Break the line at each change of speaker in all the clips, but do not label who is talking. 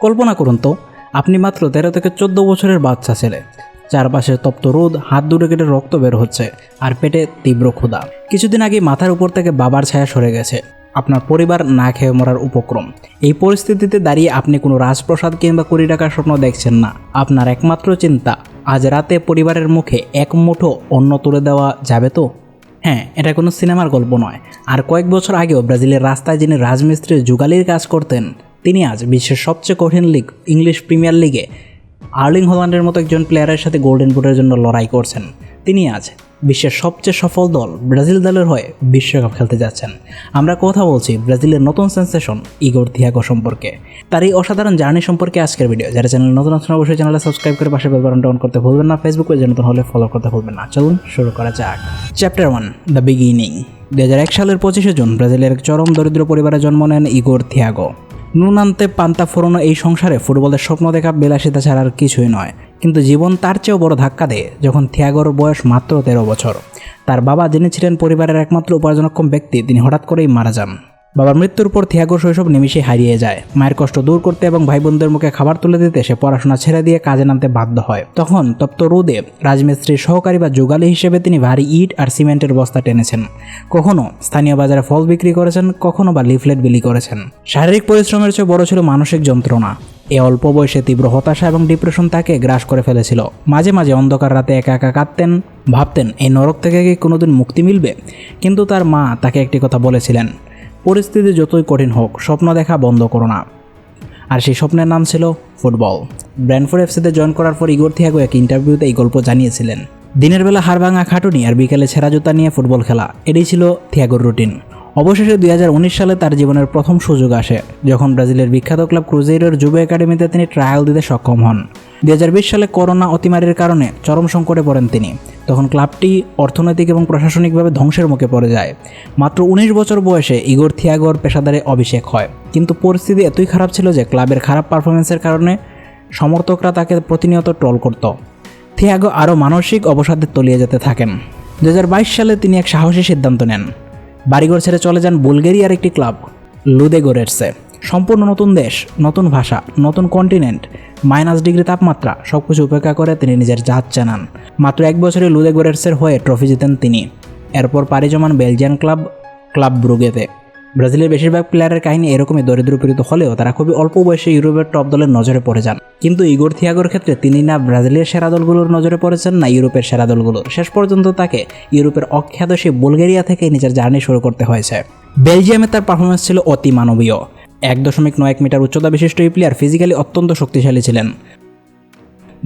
কল্পনা করুন তো, আপনি মাত্র 13 থেকে 14 বছরের বাচ্চা ছেলে, চারপাশে তপ্ত রোদ, হাত দুটো কেটে রক্ত বের হচ্ছে, আর পেটে তীব্র ক্ষুধা। কিছুদিন আগে মাথার উপর থেকে বাবার ছায়া সরে গেছে, আপনার পরিবার না খেয়ে মরার উপক্রম। এই পরিস্থিতিতে দাঁড়িয়ে আপনি কোনো রাজপ্রাসাদ কিংবা কোটি টাকার স্বপ্ন দেখছেন না। আপনার একমাত্র চিন্তা, আজ রাতে পরিবারের মুখে এক মুঠো অন্ন তুলে দেওয়া যাবে তো? হ্যাঁ, এটা কোনো সিনেমার গল্প নয়। আর কয়েক বছর আগেও ব্রাজিলের রাস্তায় যিনি রাজমিস্ত্রির যুগালির কাজ করতেন, তিনি আজ বিশ্বের সবচেয়ে কঠিন লিগ ইংলিশ প্রিমিয়ার লিগে আর্লিং হল্যান্ডের মতো একজন প্লেয়ারের সাথে গোল্ডেন বুটের জন্য লড়াই করছেন। তিনি আজ বিশ্বের সবচেয়ে সফল দল ব্রাজিল দলের হয়ে বিশ্বকাপ খেলতে যাচ্ছেন। আমরা কথা বলছি ব্রাজিলের নতুন সেন্সেশন ইগোর থিয়াগো সম্পর্কে। তার এই অসাধারণ জার্নি সম্পর্কে আজকের ভিডিও। যারা চ্যানেল নতুন আছেন অবশ্যই চ্যানেলটা সাবস্ক্রাইব করে পাশে বেল বাটনটা অন করতে ভুলবেন না। ফেসবুক পেজে নতুন হলে ফলো করতে ভুলবেন না। চলুন শুরু করা যাক। Chapter 1, the beginning. 2001 সালের 25শে জুন ব্রাজিলের এক চরম দরিদ্র পরিবারে জন্ম নেন ইগোর থিয়াগো। নুন আনতে পান্তা ফোড়ানো এই সংসারে ফুটবলের স্বপ্ন দেখা বিলাসিতা ছাড়া আর কিছুই নয়। কিন্তু জীবন তার চেয়েও বড় ধাক্কা দেয় যখন থিয়াগোর বয়স মাত্র 13 বছর। তার বাবা, যিনি ছিলেন পরিবারের একমাত্র উপার্জনক্ষম ব্যক্তি, তিনি হঠাৎ করেই মারা যান। বাবার মৃত্যুর পর থিয়াগোর শৈশব নিমিষে হারিয়ে যায়। মায়ের কষ্ট দূর করতে এবং ভাই বোনদের মুখে খাবার তুলে দিতে সে পড়াশোনা ছেড়ে দিয়ে কাজে নামতে বাধ্য হয়। তখন তপ্ত রোদে রাজমিস্ত্রির সহকারী বা যুগালি হিসেবে তিনি ভারী ইট আর সিমেন্টের বস্তা টেনেছেন। কখনো স্থানীয় বাজারে ফল বিক্রি করেছেন, কখনো বা লিফলেট বিলি করেছেন। শারীরিক পরিশ্রমের চেয়ে বড় ছিল মানসিক যন্ত্রণা। এই অল্প বয়সে তীব্র হতাশা এবং ডিপ্রেশন তাকে গ্রাস করে ফেলেছিল। মাঝে মাঝে অন্ধকার রাতে একা একা কাঁদতেন, ভাবতেন এই নরক থেকে কি কোনোদিন মুক্তি মিলবে। কিন্তু তার মা তাকে একটি কথা বলেছিলেন, পরিস্থিতি যতই কঠিন হোক, স্বপ্ন দেখা বন্ধ করো না। আর সেই স্বপ্নের নাম ছিল ফুটবল। ব্র্যান্ডফোর্ড এফসিতে জয়েন করার পর ইগোর থিয়াগো এক ইন্টারভিউতে এই গল্প জানিয়েছিলেন। দিনের বেলা হাড়ভাঙা খাটুনি আর বিকেলে ছেঁড়া জুতা নিয়ে ফুটবল খেলা, এটাই ছিল থিয়াগোর রুটিন। অবশেষে 2019 সালে তার জীবনের প্রথম সুযোগ আসে, যখন ব্রাজিলের বিখ্যাত ক্লাব ক্রুজেইরোর যুব একাডেমিতে তিনি ট্রায়াল দিতে সক্ষম হন। 2020 সালে করোনা অতিমারির কারণে চরম সংকটে পড়েন তিনি। তখন ক্লাবটি অর্থনৈতিক এবং প্রশাসনিকভাবে ধ্বংসের মুখে পড়ে যায়। মাত্র 19 বছর বয়সে ইগোর থিয়াগোর পেশাদারে অভিষেক হয়। কিন্তু পরিস্থিতি এতই খারাপ ছিল যে ক্লাবের খারাপ পারফরমেন্সের কারণে সমর্থকরা তাকে প্রতিনিয়ত ট্রল করত। থিয়াগো আরও মানসিক অবসাদে তলিয়ে যেতে থাকেন। 2022 সালে তিনি এক সাহসী সিদ্ধান্ত নেন। বাড়িঘর ছেড়ে চলে যান বুলগেরিয়ার একটি ক্লাব লুদেগোরেটসে। সম্পূর্ণ নতুন দেশ, নতুন ভাষা, নতুন কন্টিনেন্ট, -ডিগ্রি তাপমাত্রা, সবকিছু উপেক্ষা করে তিনি নিজের জাত চানান। মাত্র 1 বছরে লুদেগোরেটসের হয়ে ট্রফি জিতেন তিনি। এরপর পাড়ি জমান বেলজিয়ান ক্লাব ব্রুগেতে। ব্রাজিলের বেশিরভাগ প্লেয়ারের কাহিনী এরকমই দরিদ্রপীড়িত হলেও তারা খুবই অল্প বয়সে ইউরোপের টপ দলের নজরে পড়ে যান। কিন্তু ইগোর থিয়াগোর ক্ষেত্রে তিনি না ব্রাজিলের সেরা দলগুলোর নজরে পড়েছেন, না ইউরোপের সেরা দলগুলোর। শেষ পর্যন্ত তাকে ইউরোপের অখ্যাত সেই বুলগেরিয়া থেকে নিজের জার্নি শুরু করতে হয়েছে। বেলজিয়ামে তার পারফরমেন্স ছিল অতি মানবীয়। 1.91 মিটার উচ্চতা বিশিষ্ট এই প্লেয়ার ফিজিক্যালি অত্যন্ত শক্তিশালী ছিলেন।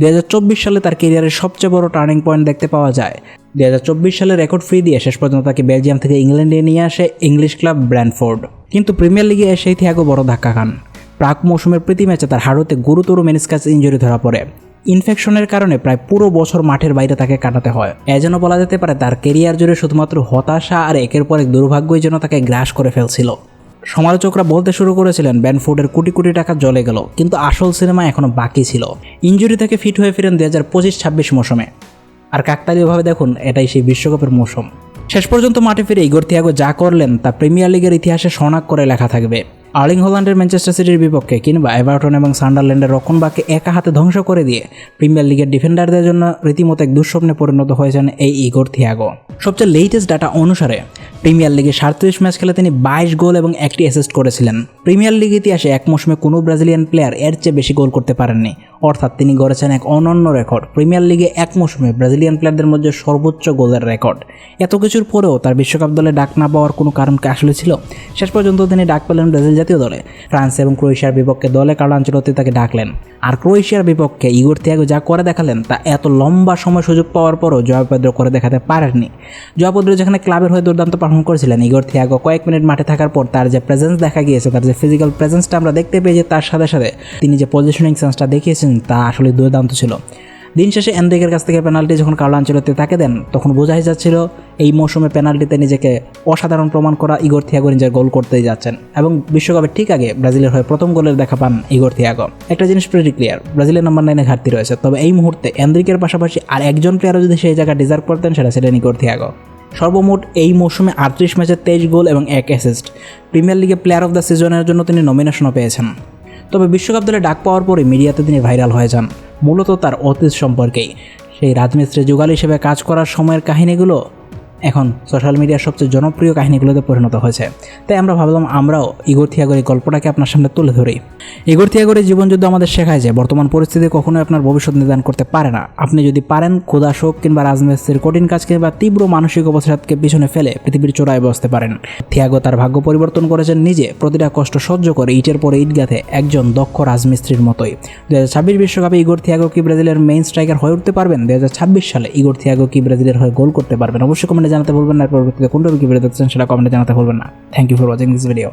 2024 সালে তার ক্যারিয়ারের সবচেয়ে বড় টার্নিং পয়েন্ট দেখতে পাওয়া যায়। 2024 সালে রেকর্ড ফি দিয়ে শেষ পর্যন্ত তাকে বেলজিয়াম থেকে ইংল্যান্ডে নিয়ে আসে ইংলিশ ক্লাব ব্র্যান্ডফোর্ড। কিন্তু প্রিমিয়ার লিগে এসেই থিয়াগো বড় ধাক্কা খান। প্রাক মৌসুমের প্রীতি ম্যাচে তার হাড়ুতে গুরুতর মেনিসকাস ইনজুরি ধরা পড়ে। ইনফেকশনের কারণে প্রায় পুরো বছর মাঠের বাইরে তাকে কাটাতে হয়। যেন বলা যেতে পারে তার ক্যারিয়ার জুড়ে শুধুমাত্র হতাশা আর একের পর এক দুর্ভাগ্যই যেন তাকে গ্রাস করে ফেলছিল। সমালোচকরা বলতে শুরু করেছিলেন ব্র্যান্ডফোর্ডের কোটি কোটি টাকা জ্বলে গেল, কিন্তু আসল সিনেমা এখনও বাকি ছিল। ইনজুরি থেকে ফিট হয়ে ফিরেন 2025-26 মৌসুমে। আর কাকতালীয়ভাবে দেখুন, এটাই সেই বিশ্বকাপের মৌসুম। শেষ পর্যন্ত মাঠে ফিরে ইগোর থিয়াগো যা করলেন তা প্রিমিয়ার লিগের ইতিহাসে স্বর্ণাক্ষরে করে লেখা থাকবে। আর্লিং হল্যান্ডের ম্যানচেস্টার সিটির বিপক্ষে কিংবা এভারটন এবং সান্ডারল্যান্ডের রক্ষণভাগকে একা হাতে ধ্বংস করে দিয়ে প্রিমিয়ার লিগের ডিফেন্ডারদের জন্য রীতিমতো এক দুঃস্বপ্নে পরিণত হয়েছেন এই ইগোর থিয়াগো। সবচেয়ে লেটেস্ট ডাটা অনুসারে প্রিমিয়ার লিগে 37 ম্যাচ খেলে তিনি 22 গোল এবং 1টি অ্যাসিস্ট করেছিলেন। প্রিমিয়ার লিগ ইতিহাসে এক মৌসুমে কোনো ব্রাজিলিয়ান প্লেয়ার এর চেয়ে বেশি গোল করতে পারেননি। অর্থাৎ তিনি গড়েছেন এক অনন্য রেকর্ড, প্রিমিয়ার লিগে এক মৌসুমে ব্রাজিলিয়ান প্লেয়ারদের মধ্যে সর্বোচ্চ গোলের রেকর্ড। এত কিছুর পরেও তার বিশ্বকাপ দলে ডাক না পাওয়ার কোনো কারণ কি আসলে ছিল? শেষ পর্যন্ত তিনি ডাক পেলেন ব্রাজিল জাতীয় দলে। ফ্রান্স এবং ক্রোয়েশিয়ার বিপক্ষে দলে কার্লো আনচেলত্তি তাকে ডাকলেন। আর ক্রোয়েশিয়ার বিপক্ষে ইগোর থিয়াগো যা করে দেখালেন তা এত লম্বা সময় সুযোগ পাওয়ার পরও জয়া পেদ্রো করে দেখাতে পারেননি। জয়া পেদ্রো যেখানে ক্লাবের হয়ে দুর্দান্ত পারফর্ম করেছিলেন, ইগোর থিয়াগো কয়েক মিনিট মাঠে থাকার পর তার যে প্রেজেন্স দেখা গিয়েছে, তার যে ফিজিক্যাল প্রেজেন্সটা আমরা দেখতে পেয়েছি, তার সাথে সাথে তিনি যে পজিশনিং সেন্সটা দেখিয়েছেন তা আসলে দুর্দান্ত ছিল। দিন শেষে এনরিকের কাছ থেকে পেনাল্টি যখন কার্লো আনচেলত্তি তাকে দেন, তখন বোঝাই যাচ্ছিল এই মৌসুমে পেনাল্টিতে নিজেকে অসাধারণ প্রমাণ করা ইগোর থিয়াগো নিজের গোল করতেই যাচ্ছেন। এবং বিশ্বকাপের ঠিক আগে ব্রাজিলের হয়ে প্রথম গোলের দেখা পান ইগোর থিয়াগো। একটা জিনিস প্রিটি ক্লিয়ার, ব্রাজিলের নাম্বার 9 ঘাটতি রয়েছে। তবে এই মুহূর্তে এনরিকের পাশাপাশি আর একজন প্লেয়ারও যদি সেই জায়গা ডিজার্ভ করতেন, সেটা ছিলেন ইগোর থিয়াগো। সর্বমোট এই মৌসুমে 38 ম্যাচে 23 গোল এবং 1 অ্যাসিস্ট। প্রিমিয়ার লিগে প্লেয়ার অফ দ্য সিজনের জন্য তিনি নমিনেশনও পেয়েছেন। তবে বিশ্বকাপ দলে ডাক পাওয়ার পরে মিডিয়াতে তিনি ভাইরাল হয়ে যান মূলত তার অতীত সম্পর্কেই। সেই রাজমিস্ত্রি যুগাল হিসেবে কাজ করার সময়ের কাহিনীগুলো এখন সোশ্যাল মিডিয়ার সবচেয়ে জনপ্রিয় কাহিনীগুলোতে পরিণত হয়েছে। তাই আমরা ভাবলাম আমরাও ইগোর থিয়াগোর এই গল্পটাকে আপনার সামনে তুলে ধরি। ইগোর থিয়াগোরের জীবনযুদ্ধ আমাদের শেখায় যে বর্তমান পরিস্থিতি কখনোই আপনার ভবিষ্যৎ নির্ধারণ করতে পারে না। আপনি যদি পারেন ক্ষুধা, শোক কিংবা রাজমিস্ত্রির কঠিন কাজ কিংবা তীব্র মানসিক অবসাদকে পিছনে ফেলে পৃথিবীর চূড়ায় বসতে পারেন। থিয়াগো তার ভাগ্য পরিবর্তন করেছেন নিজে, প্রতিটা কষ্ট সহ্য করে ইটের পরে ইট গাঁথে একজন দক্ষ রাজমিস্ত্রির মতোই। 2026 বিশ্বকাপে ইগোর থিয়াগো কি ব্রাজিলের মেইন স্ট্রাইকার হয়ে উঠতে পারবেন? 2026 সালে ইগোর থিয়াগো কি ব্রাজিলের হয়ে গোল করতে পারবেন? অবশ্যই কমেন্টে জানাতে ভুলবেন না। পরবর্তীতে কোনটা কি ভিডিও দেখতে চান সেটা কমেন্টে জানাতে ভুলবেন না। Thank you for watching this video.